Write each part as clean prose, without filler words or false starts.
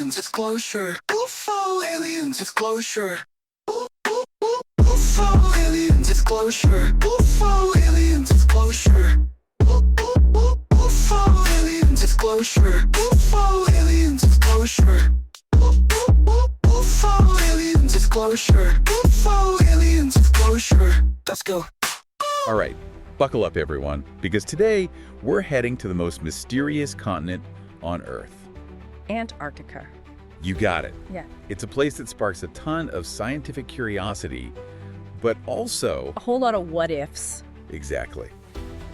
aliens disclosure. UFO aliens disclosure. UFO aliens disclosure. UFO aliens disclosure. UFO aliens disclosure. UFO aliens disclosure. UFO aliens disclosure. UFO aliens disclosure. Let's go. All right, buckle up everyone, because today we're heading to the most mysterious continent on Earth. Antarctica. You got it. Yeah. It's a place that sparks a ton of scientific curiosity, but also... A whole lot of what-ifs. Exactly.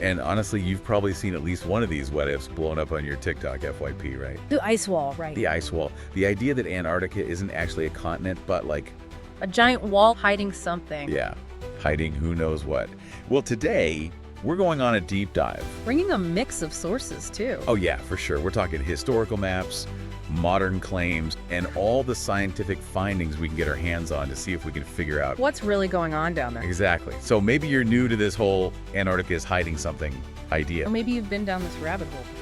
And honestly, you've probably seen at least one of these what-ifs blown up on your TikTok FYP, right? The ice wall, right. The ice wall. The idea that Antarctica isn't actually a continent, but like... A giant wall hiding something. Yeah, hiding who knows what. Well, today, we're going on a deep dive. Bringing a mix of sources, too. Oh yeah, for sure. We're talking historical maps, modern claims, and all the scientific findings we can get our hands on to see if we can figure out What's really going on down there? exactly. So maybe you're new to this whole Antarctica is hiding something idea. Or maybe you've been down this rabbit hole before.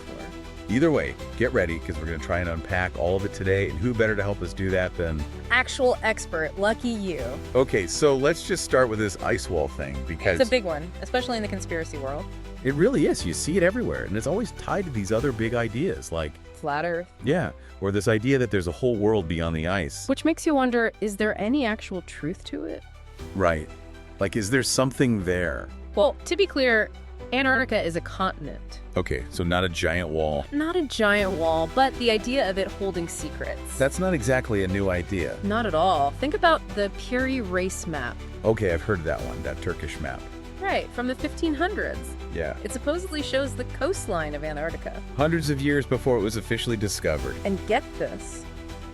Either way, get ready because we're going to try and unpack all of it today. And who better to help us do that than... Actual expert, lucky you. Okay, so let's just start with this ice wall thing because... It's a big one, especially in the conspiracy world. It really is. You see it everywhere. And it's always tied to these other big ideas like... Flat Earth. Yeah, or this idea that there's a whole world beyond the ice. Which makes you wonder, is there any actual truth to it? Right. Like, is there something there? Well, to be clear, Antarctica is a continent. Okay, so not a giant wall. Not a giant wall, but the idea of it holding secrets. That's not exactly a new idea. Not at all. Think about the Piri race map. Okay, I've heard of that one, that Turkish map. Right, from the 1500s. Yeah. It supposedly shows the coastline of Antarctica. Hundreds of years before it was officially discovered. And get this,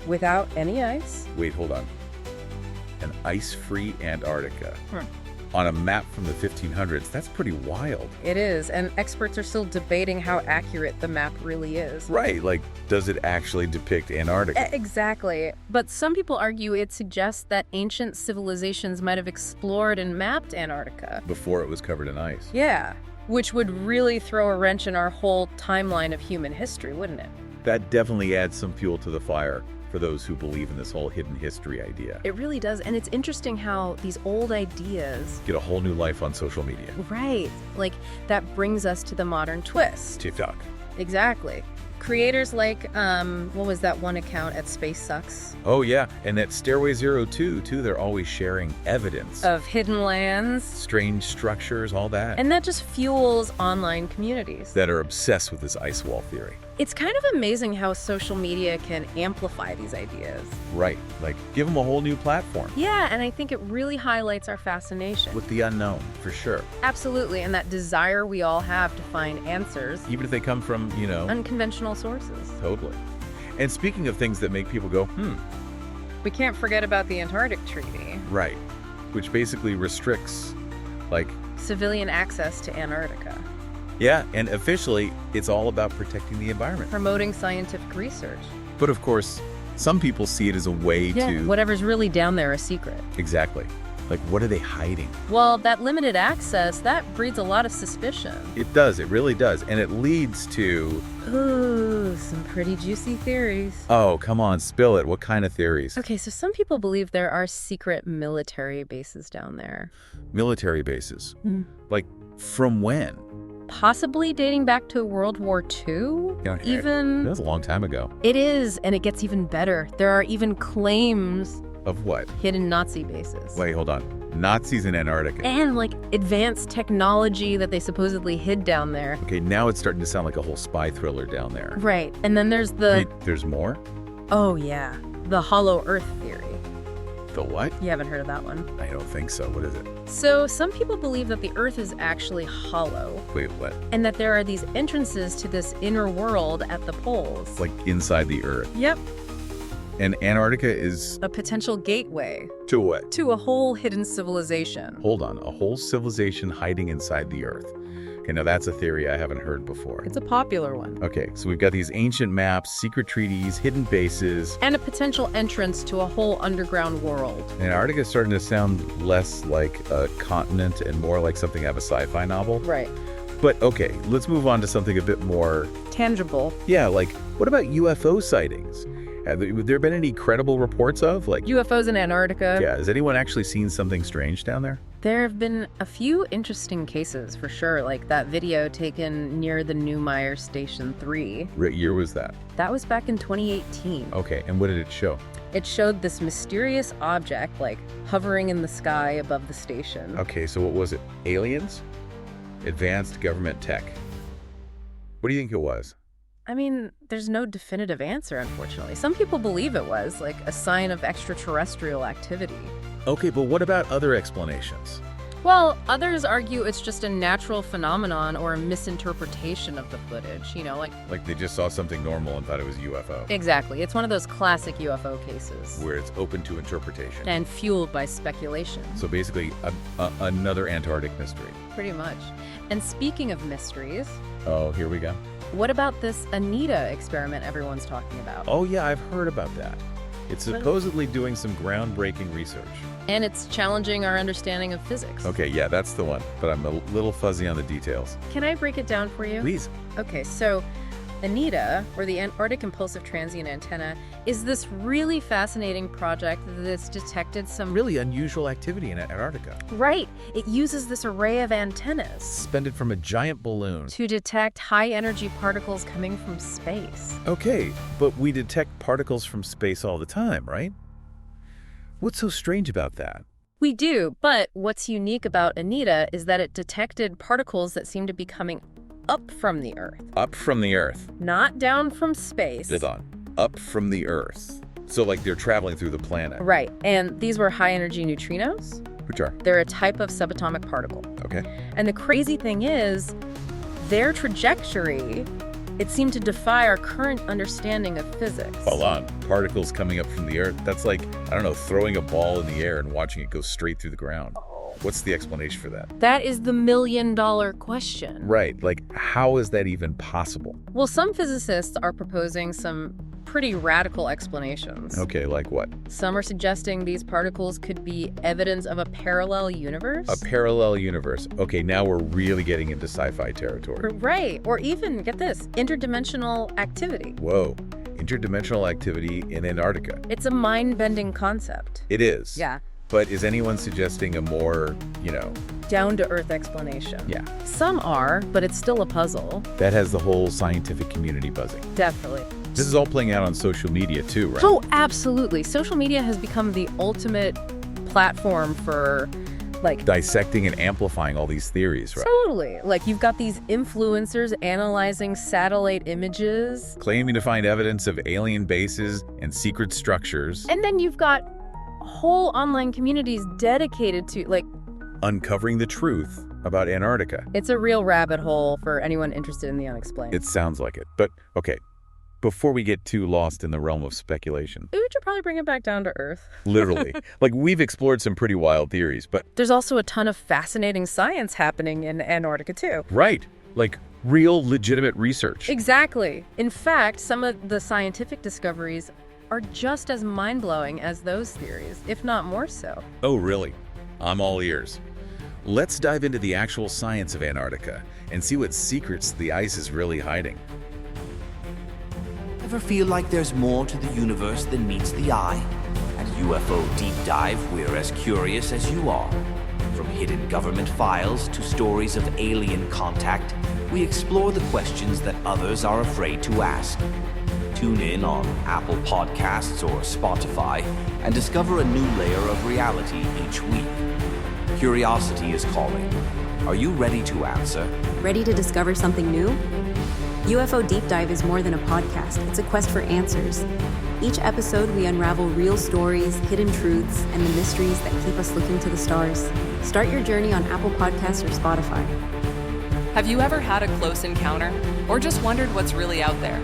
without any ice? Wait, hold on. An ice-free Antarctica. On a map from the 1500s, that's pretty wild. It is, and experts are still debating how accurate the map really is. Right, like, does it actually depict Antarctica? Exactly. But some people argue it suggests that ancient civilizations might have explored and mapped Antarctica. Before it was covered in ice. Yeah, which would really throw a wrench in our whole timeline of human history, wouldn't it? That definitely adds some fuel to the fire for those who believe in this whole hidden history idea. It really does, and it's interesting how these old ideas... Get a whole new life on social media. Right. Like, that brings us to the modern twist. TikTok. Exactly. Creators like, what was that one account at Space Sucks? Oh yeah, and at Stairway 02 too, they're always sharing evidence. Of hidden lands. Strange structures, all that. And that just fuels online communities. That are obsessed with this ice wall theory. It's kind of amazing how social media can amplify these ideas. Right, like give them a whole new platform. Yeah, and I think it really highlights our fascination. With the unknown, for sure. Absolutely, and that desire we all have to find answers. Even if they come from, you know... Unconventional sources. Totally. And speaking of things that make people go, We can't forget about the Antarctic Treaty. Right, which basically restricts, like... Civilian access to Antarctica. Yeah, and officially, it's all about protecting the environment. Promoting scientific research. But of course, some people see it as a way to... Whatever's really down there a secret. Exactly. Like, what are they hiding? Well, that limited access, that breeds a lot of suspicion. It does, it really does. And it leads to... Ooh, some pretty juicy theories. Oh, come on, spill it. What kind of theories? Okay, so some people believe there are secret military bases down there. Military bases. Like, from when? Possibly dating back to World War II? Even... That was a long time ago. It is, and it gets even better. There are even claims... Of what? Hidden Nazi bases. Wait, hold on. Nazis in Antarctica. And, like, advanced technology that they supposedly hid down there. Okay, now it's starting to sound like a whole spy thriller down there. Right, and then there's the... Wait, there's more? Oh, yeah. The Hollow Earth theory. The what? You haven't heard of that one? I don't think so. What is it? So, some people believe that the Earth is actually hollow. Wait, what? And that there are these entrances to this inner world at the poles. Like inside the Earth. Yep. And Antarctica is... A potential gateway. To what? To a whole hidden civilization. Hold on. A whole civilization hiding inside the Earth. Okay, now that's a theory I haven't heard before. It's a popular one. Okay, so we've got these ancient maps, secret treaties, hidden bases. And a potential entrance to a whole underground world. Antarctica is starting to sound less like a continent and more like something out of a sci-fi novel. Right. But okay, let's move on to something a bit more... Tangible. Yeah, like, what about UFO sightings? Have there been any credible reports of, like, UFOs in Antarctica. yeah, has anyone actually seen something strange down there? There have been a few interesting cases, for sure, like that video taken near the Neumayer Station 3. What year was that? That was back in 2018. Okay, and what did it show? It showed this mysterious object, like, hovering in the sky above the station. Okay, so what was it? Aliens? Advanced government tech? What do you think it was? I mean, there's no definitive answer, unfortunately. Some people believe it was, like, a sign of extraterrestrial activity. Okay, but what about other explanations? Well, others argue it's just a natural phenomenon or a misinterpretation of the footage, Like they just saw something normal and thought it was a UFO? Exactly. It's one of those classic UFO cases. Where it's open to interpretation. And fueled by speculation. So basically, another Antarctic mystery. Pretty much. And speaking of mysteries... Oh, here we go. What about this Anita experiment everyone's talking about? Oh yeah, I've heard about that. It's supposedly doing some groundbreaking research. And it's challenging our understanding of physics. Okay, yeah, that's the one, but I'm a little fuzzy on the details. Can I break it down for you? Please. Okay, so Anita, or the Antarctic Impulsive Transient Antenna, is this really fascinating project that's detected some... Really unusual activity in Antarctica. Right. It uses this array of antennas Suspended from a giant balloon. to detect high-energy particles coming from space. Okay, but we detect particles from space all the time, right? What's so strange about that? We do, but what's unique about Anita is that it detected particles that seem to be coming up from the Earth. Up from the Earth. Not down from space. Hold on. Up from the Earth. So like they're traveling through the planet. Right, and these were high-energy neutrinos. Which are? They're a type of subatomic particle. Okay. And the crazy thing is, their trajectory, it seemed to defy our current understanding of physics. Hold on. Particles coming up from the Earth. That's like, I don't know, throwing a ball in the air and watching it go straight through the ground. What's the explanation for that? That is the million-dollar question. Right. Like, how is that even possible? Well, some physicists are proposing some pretty radical explanations. Okay, like what? Some are suggesting these particles could be evidence of a parallel universe. A parallel universe. Okay, now we're really getting into sci-fi territory. Right. Or even, get this, interdimensional activity. Whoa. Interdimensional activity in Antarctica. It's a mind-bending concept. It is. Yeah. But is anyone suggesting a more, Down-to-earth explanation? Yeah. Some are, but it's still a puzzle. That has the whole scientific community buzzing. Definitely. This is all playing out on social media too, right? Oh, absolutely. Social media has become the ultimate platform for, like... Dissecting and amplifying all these theories, right? Totally. Like, you've got these influencers analyzing satellite images. Claiming to find evidence of alien bases and secret structures. And then you've got whole online communities dedicated to, like... uncovering the truth about Antarctica. It's a real rabbit hole for anyone interested in the unexplained. It sounds like it. But, okay, before we get too lost in the realm of speculation. We should probably bring it back down to Earth. Literally. Like, we've explored some pretty wild theories, but... There's also a ton of fascinating science happening in Antarctica, too. Right. Like, real, legitimate research. Exactly. In fact, some of the scientific discoveries are just as mind-blowing as those theories, if not more so. Oh, really? I'm all ears. Let's dive into the actual science of Antarctica and see what secrets the ice is really hiding. Ever feel like there's more to the universe than meets the eye? At UFO Deep Dive, we're as curious as you are. From hidden government files to stories of alien contact, we explore the questions that others are afraid to ask. Tune in on Apple Podcasts or Spotify and discover a new layer of reality each week. Curiosity is calling. Are you ready to answer? Ready to discover something new? UFO Deep Dive is more than a podcast. It's a quest for answers. Each episode, we unravel real stories, hidden truths, and the mysteries that keep us looking to the stars. Start your journey on Apple Podcasts or Spotify. Have you ever had a close encounter or just wondered what's really out there?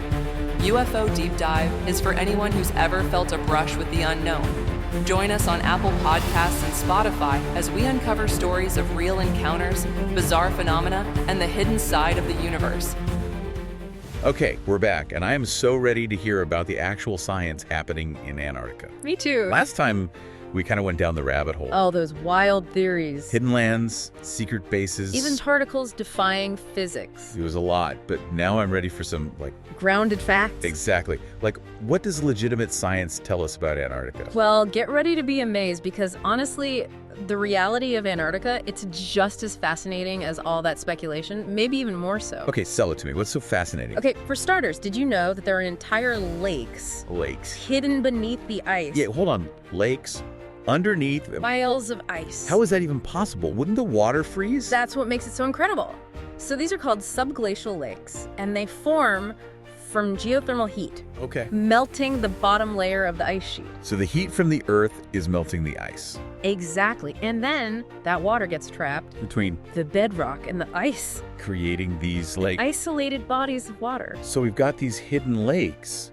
UFO Deep Dive is for anyone who's ever felt a brush with the unknown. Join us on Apple Podcasts and Spotify as we uncover stories of real encounters, bizarre phenomena, and the hidden side of the universe. Okay, we're back, and I am so ready to hear about the actual science happening in Antarctica. Me too. Last time, We kind of went down the rabbit hole. Oh, those wild theories. Hidden lands, secret bases. Even particles defying physics. It was a lot, but now I'm ready for some, like... Grounded facts. Exactly. Like, what does legitimate science tell us about Antarctica? Well, get ready to be amazed because honestly, the reality of Antarctica, it's just as fascinating as all that speculation, maybe even more so. Okay, sell it to me. What's so fascinating? Okay, for starters, did you know that there are entire lakes Lakes. hidden beneath the ice? Yeah, hold on. Lakes? Underneath? Miles of ice. How is that even possible? Wouldn't the water freeze? That's what makes it so incredible. So these are called subglacial lakes, and they form from geothermal heat, Okay. melting the bottom layer of the ice sheet. So the heat from the Earth is melting the ice. Exactly. And then that water gets trapped, Between the bedrock and the ice, creating these lakes. isolated bodies of water. So we've got these hidden lakes,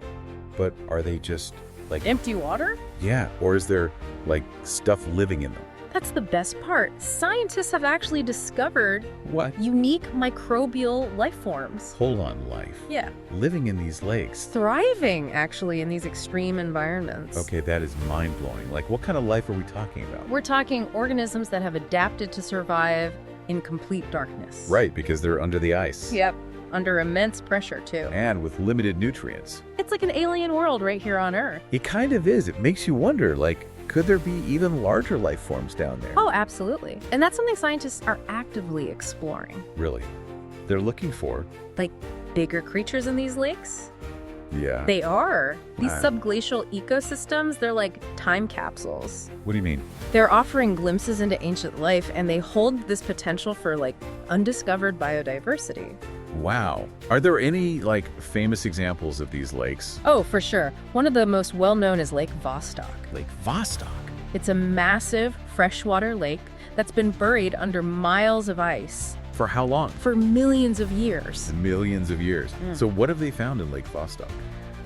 but are they just like... Empty water? Yeah, or is there like stuff living in them? That's the best part. Scientists have actually discovered What? unique microbial life forms. Hold on, life. Yeah. Living in these lakes. Thriving, actually, in these extreme environments. Okay, that is mind-blowing. Like, what kind of life are we talking about? We're talking organisms that have adapted to survive in complete darkness. Right, because they're under the ice. Yep. Under immense pressure, too. And with limited nutrients. It's like an alien world right here on Earth. It kind of is. It makes you wonder, like, could there be even larger life forms down there? Oh, absolutely. And that's something scientists are actively exploring. Really? They're looking for? Like bigger creatures in these lakes? Yeah. They are. These Wow. subglacial ecosystems, they're like time capsules. What do you mean? They're offering glimpses into ancient life, and they hold this potential for like undiscovered biodiversity. Wow. Are there any, like, famous examples of these lakes? Oh, for sure. One of the most well-known is Lake Vostok. Lake Vostok? It's a massive freshwater lake that's been buried under miles of ice For how long? for millions of years. Millions of years. So what have they found in Lake Vostok?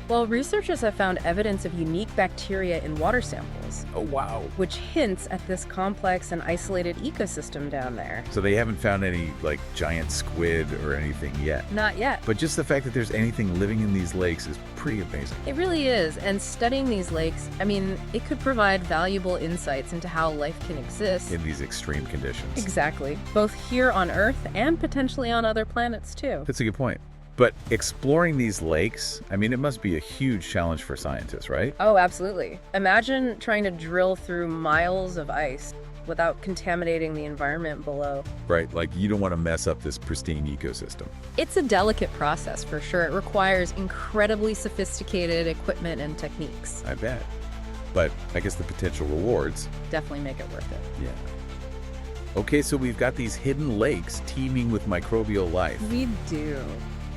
Well, researchers have found evidence of unique bacteria in water samples, Oh, wow. which hints at this complex and isolated ecosystem down there. So they haven't found any, like, giant squid or anything yet. Not yet. But just the fact that there's anything living in these lakes is pretty amazing. It really is, and studying these lakes, I mean, it could provide valuable insights into how life can exist. In these extreme conditions. Exactly. Both here on Earth and potentially on other planets, too. That's a good point. But exploring these lakes, I mean, it must be a huge challenge for scientists, right? Oh, absolutely. Imagine trying to drill through miles of ice without contaminating the environment below. Right, like you don't want to mess up this pristine ecosystem. It's a delicate process, for sure. It requires incredibly sophisticated equipment and techniques. I bet. But I guess the potential rewards, Definitely make it worth it. yeah. Okay, so we've got these hidden lakes teeming with microbial life. We do.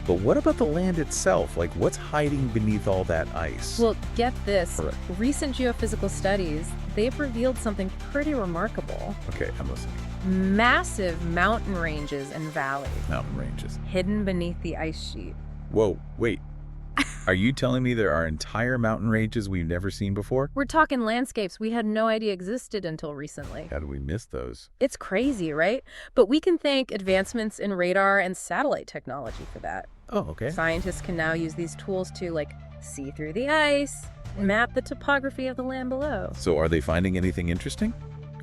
But what about the land itself? Like, what's hiding beneath all that ice? Well, get this. All right. Recent geophysical studies, they've revealed something pretty remarkable. Okay, I'm listening. Massive mountain ranges and valleys Mountain ranges. hidden beneath the ice sheet. Whoa, wait. Are you telling me there are entire mountain ranges we've never seen before? We're talking landscapes we had no idea existed until recently. How did we miss those? It's crazy, right? But we can thank advancements in radar and satellite technology for that. Oh, okay. Scientists can now use these tools to, like, see through the ice, map the topography of the land below. So are they finding anything interesting?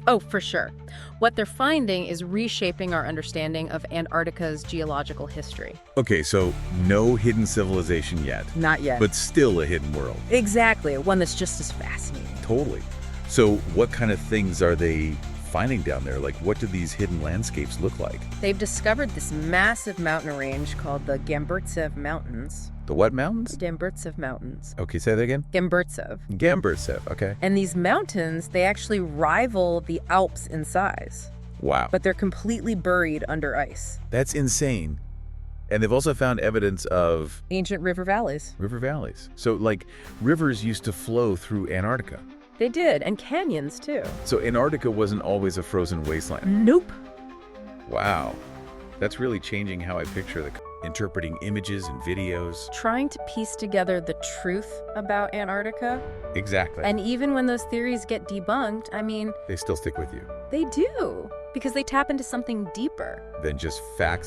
Oh, for sure. What they're finding is reshaping our understanding of Antarctica's geological history. Okay, so no hidden civilization yet, Not yet. but still a hidden world. Exactly, one that's just as fascinating. Totally. So what kind of things are they finding down there? Like, what do these hidden landscapes look like? They've discovered this massive mountain range called the Gamburtsev Mountains. The what mountains? Gamburtsev Mountains. Okay, say that again. Gamburtsev. Gamburtsev, okay. And these mountains, they actually rival the Alps in size, Wow. but they're completely buried under ice. That's insane. And they've also found evidence of Ancient river valleys. river valleys. So, like, rivers used to flow through Antarctica. They did, and canyons too. So Antarctica wasn't always a frozen wasteland. Nope. Wow. That's really changing how I picture interpreting images and videos. Trying to piece together the truth about Antarctica. Exactly. And even when those theories get debunked, I mean, They still stick with you they do, because they tap into something deeper. than just facts